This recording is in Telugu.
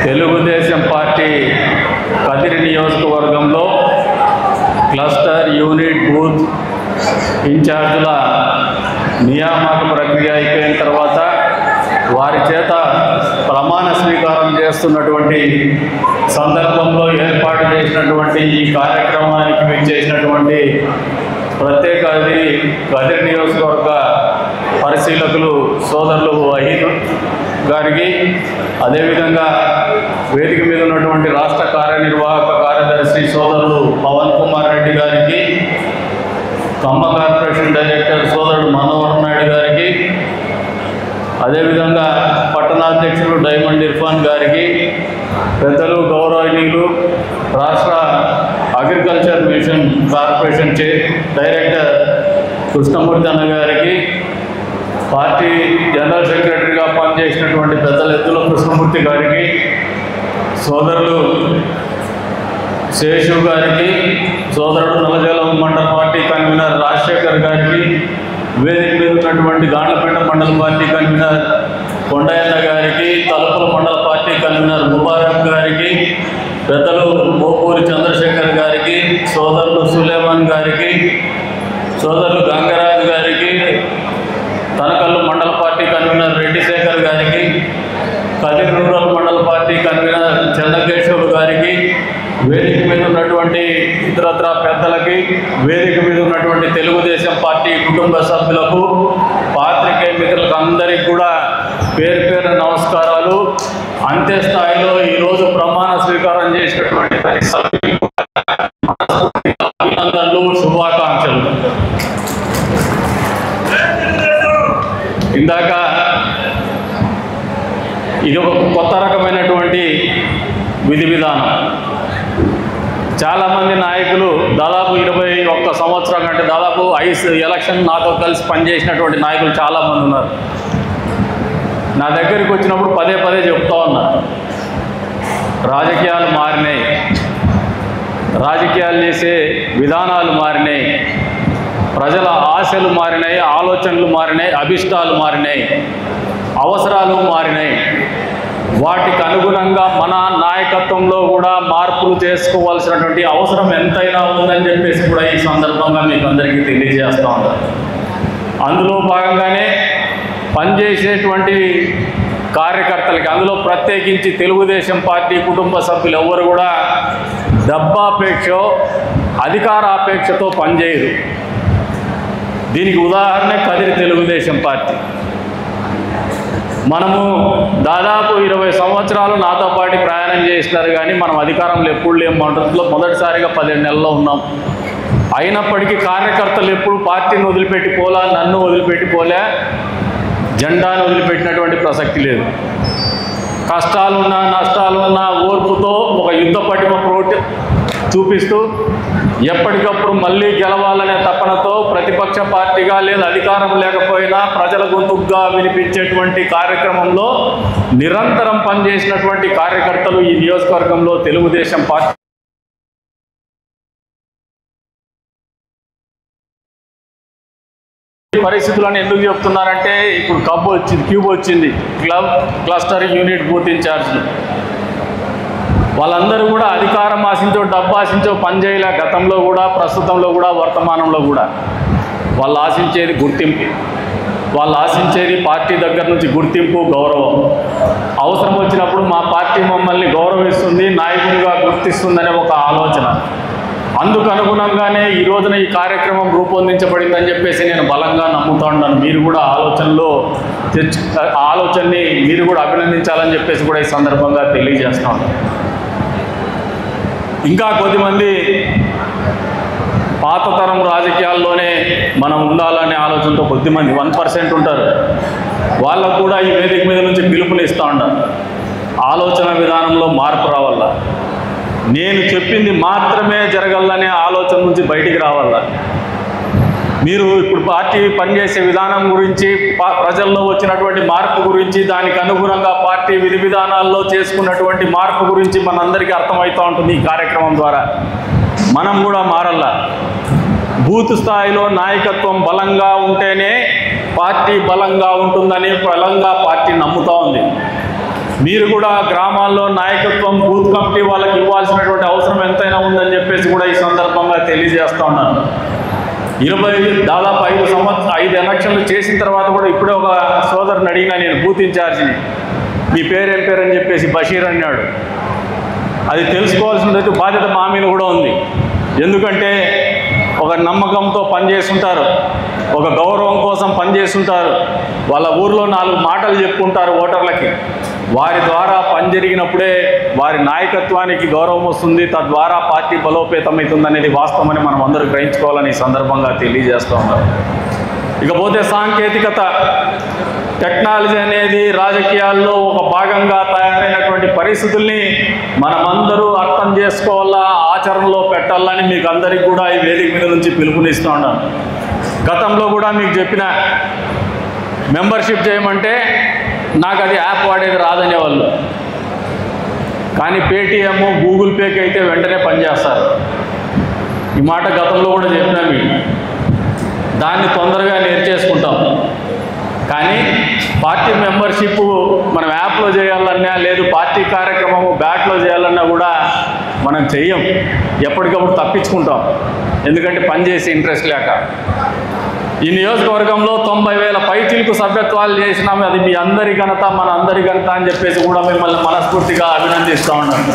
తెలుగుదేశం పార్టీ కదిరి నియోజకవర్గంలో క్లస్టర్ యూనిట్ బూత్ ఇన్ఛార్జుల నియామక ప్రక్రియ అయిపోయిన తర్వాత వారి చేత ప్రమాణ స్వీకారం చేస్తున్నటువంటి సందర్భంలో ఏర్పాటు చేసినటువంటి ఈ కార్యక్రమానికి విచ్చేసినటువంటి ప్రత్యేక కదిరి నియోజకవర్గ పరిశీలకులు సోదరులు వహీద్ గారికి, అదేవిధంగా వేదిక మీద ఉన్నటువంటి రాష్ట్ర కార్యనిర్వాహక కార్యదర్శి సోదరులు పవన్ కుమార్ రెడ్డి గారికి, ఖమ్మ కార్పొరేషన్ డైరెక్టర్ సోదరుడు మనోహర్ నాయుడు గారికి, అదేవిధంగా పట్టణాధ్యక్షులు డైమండ్ ఇర్ఫాన్ గారికి, పెద్దలు గౌరవనీయులు రాష్ట్ర agriculture machine corporation director Krishnamurthy అన్న గారికి, పార్టీ జనరల్ సెక్రటరీగా పనిచేసినటువంటి పెద్దల ఎత్తుల కృష్ణమూర్తి గారికి, సోదరులు శేషు గారికి, సోదరుడు నల్లజలం మండల పార్టీ కన్వీనర్ రాజశేఖర్ గారికి, వేదిక మీద ఉన్నటువంటి గాండ్లపేట మండల పార్టీ కన్వీనర్ కొండయ్య గారికి, తలుపుల మండల పార్టీ కన్వీనర్ ముబారక్ గారికి, పెద్దలు మోపూరి చంద్రశేఖర్ గారికి, సోదరులు సులేమాన్ గారికి, సోదరులు గంగరాజు గారికి, తనకల్లు మండల పార్టీ కన్వీనర్ రెడ్డి శేఖర్ గారికి, కదిరి రూరల్ మండల పార్టీ కన్వీనర్ చంద్రకేశ్వర్ గారికి, వేదిక మీద ఉన్నటువంటి ఇతరత్ర పెద్దలకి, వేదిక మీద ఉన్నటువంటి తెలుగుదేశం పార్టీ కుటుంబ సభ్యులకు, పాత్రికేయ మిత్రులకు అందరికీ కూడా పేరు పేరు నమస్కారాలు. అంత్యస్థాయిలో ఈరోజు ప్రమాణ స్వీకారం చేసినటువంటి అభినందనలు, శుభాకాంక్షలు. ఇందాక ఇది ఒక కొత్త రకమైనటువంటి విధి విధానం. చాలామంది నాయకులు దాదాపు 21 సంవత్సరాల కంటే దాదాపు 5 ఎలక్షన్ నాతో కలిసి పనిచేసినటువంటి నాయకులు చాలామంది ఉన్నారు. నా దగ్గరికి వచ్చినప్పుడు పదే పదే చెప్తా ఉన్నారు, రాజకీయాలు మారినాయి, రాజకీయాలు చేసే విధానాలు మారినాయి, ప్రజల ఆశలు మారినాయి, ఆలోచనలు మారినాయి, అభిష్టాలు మారినాయి, అవసరాలు మారినాయి. వాటికి అనుగుణంగా మన నాయకత్వంలో కూడా మార్పులు చేసుకోవాల్సినటువంటి అవసరం ఎంతైనా ఉందని చెప్పేసి కూడా ఈ సందర్భంగా మీకు అందరికీ తెలియజేస్తూ ఉంటారు. అందులో భాగంగానే పనిచేసేటువంటి కార్యకర్తలకి, అందులో ప్రత్యేకించి తెలుగుదేశం పార్టీ కుటుంబ సభ్యులు ఎవరు కూడా డబ్బాపేక్ష, అధికారాపేక్షతో పనిచేయరు. దీనికి ఉదాహరణ కదిరి తెలుగుదేశం పార్టీ. మనము దాదాపు 20 సంవత్సరాలు నాతో పాటు ప్రయాణం చేసినారు, కానీ మనం అధికారంలో ఎప్పుడు లేము. మొదటిసారిగా 17 నెలల్లో ఉన్నాం. అయినప్పటికీ కార్యకర్తలు ఎప్పుడు పార్టీని వదిలిపెట్టి పోలా, నన్ను వదిలిపెట్టి పోలే, జెండాను వదిలిపెట్టినటువంటి ప్రసక్తి లేదు. కష్టాలున్నా నష్టాలున్నా ఓర్పుతో ఒక యుద్ధ పటిమ చూపిస్తూ ఎప్పటికప్పుడు మళ్ళీ గెలవాలనే తపనతో ప్రతిపక్ష పార్టీగా లేదా అధికారం లేకపోయినా ప్రజల గొంతుగా వినిపించేటువంటి కార్యక్రమంలో నిరంతరం పనిచేసినటువంటి కార్యకర్తలు ఈ నియోజకవర్గంలో తెలుగుదేశం పార్టీ పరిస్థితులను ఎందుకు చెప్తున్నారంటే, ఇప్పుడు క్యూబ్ వచ్చింది, క్లస్టర్ యూనిట్ బూత్ ఇన్ఛార్జ్లు వాళ్ళందరూ కూడా అధికారం ఆశించో, డబ్బు ఆశించో పనిచేయలే. గతంలో కూడా, ప్రస్తుతంలో కూడా, వర్తమానంలో కూడా వాళ్ళు ఆశించేది గుర్తింపు, వాళ్ళు ఆశించేది పార్టీ దగ్గర నుంచి గుర్తింపు, గౌరవం. అవసరం వచ్చినప్పుడు మా పార్టీ మమ్మల్ని గౌరవిస్తుంది, నాయకునిగా గుర్తిస్తుందనే ఒక ఆలోచన. అందుకు అనుగుణంగానే ఈ రోజున ఈ కార్యక్రమం రూపొందించబడిందని చెప్పేసి నేను బలంగా నమ్ముతా ఉన్నాను. మీరు కూడా ఆలోచనని మీరు కూడా అభినందించాలని చెప్పేసి కూడా ఈ సందర్భంగా తెలియజేస్తా ఉన్నాను. ఇంకా కొద్దిమంది పాత తరం రాజకీయాల్లోనే మనం ఉండాలనే ఆలోచనతో కొద్దిమంది 1% ఉంటారు. వాళ్ళకు కూడా ఈ వేదిక మీద నుంచి పిలుపులు ఇస్తూ ఉంటారు. ఆలోచన విధానంలో మార్పు రావాల, నేను చెప్పింది మాత్రమే జరగాలనే ఆలోచన నుంచి బయటికి రావాల. మీరు ఇప్పుడు పార్టీ పనిచేసే విధానం గురించి, ప్రజల్లో వచ్చినటువంటి మార్పు గురించి, దానికి అనుగుణంగా పార్టీ విధి విధానాల్లో చేసుకున్నటువంటి మార్పు గురించి మనందరికీ అర్థమవుతూ ఉంటుంది. ఈ కార్యక్రమం ద్వారా మనం కూడా మారల్ల. బూత్ స్థాయిలో నాయకత్వం బలంగా ఉంటేనే పార్టీ బలంగా ఉంటుందని బలంగా పార్టీ నమ్ముతూ ఉంది. మీరు కూడా గ్రామాల్లో నాయకత్వం బూత్ కమిటీ వాళ్ళకి ఇవ్వాల్సినటువంటి అవసరం ఎంతైనా ఉందని చెప్పేసి కూడా ఈ సందర్భంగా తెలియజేస్తా ఉన్నాను. దాదాపు 5 ఎలక్షన్లు చేసిన తర్వాత కూడా ఇప్పుడే ఒక సోదరుని అడిగినా, నేను బూత్ ఇన్ఛార్జిని, మీ పేరు ఏం పేరు అని చెప్పేసి బషీర్ అన్నాడు. అది తెలుసుకోవాల్సిన బాధ్యత మా మీద కూడా ఉంది. ఎందుకంటే ఒక నమ్మకంతో పనిచేస్తుంటారు, ఒక గౌరవం కోసం పనిచేస్తుంటారు, వాళ్ళ ఊర్లో 4 మాటలు చెప్పుకుంటారు ఓటర్లకి. వారి ద్వారా పని జరిగినప్పుడే వారి నాయకత్వానికి గౌరవం వస్తుంది, తద్వారా పార్టీ బలోపేతమవుతుంది అనేది వాస్తవమని మనం అందరూ గ్రహించుకోవాలని ఈ సందర్భంగా తెలియజేస్తూ ఉన్నారు. ఇకపోతే సాంకేతికత, టెక్నాలజీ అనేది రాజకీయాల్లో ఒక భాగంగా తయారైనటువంటి పరిస్థితుల్ని మనమందరూ అర్థం చేసుకోవాలా, ఆచరణలో పెట్టాలని మీకు అందరికీ కూడా ఈ వేదిక మీద నుంచి పిలుపునిస్తూ ఉన్నాను. గతంలో కూడా మీకు చెప్పిన, మెంబర్షిప్ చేయమంటే నాకు అది యాప్ వాడేది రాదనేవాళ్ళు, కానీ పేటీఎం గూగుల్ పేకి అయితే వెంటనే పనిచేస్తారు. ఈ మాట గతంలో కూడా చెప్పినా మీకు, దాన్ని తొందరగా నేర్చేసుకుంటాం. కానీ పార్టీ మెంబర్షిప్ మనం యాప్లో చేయాలన్నా, లేదు పార్టీ కార్యక్రమము బ్యాట్లో చేయాలన్నా కూడా మనం చెయ్యం, ఎప్పటికప్పుడు తప్పించుకుంటాం, ఎందుకంటే పనిచేసే ఇంట్రెస్ట్ లేక. ఈ నియోజకవర్గంలో 90,000 పైచిలకు సభ్యత్వాలు చేసినాము. అది మీ అందరి ఘనత, మన అందరి ఘనత అని చెప్పేసి కూడా మిమ్మల్ని మనస్ఫూర్తిగా అభినందిస్తూ ఉన్నాను.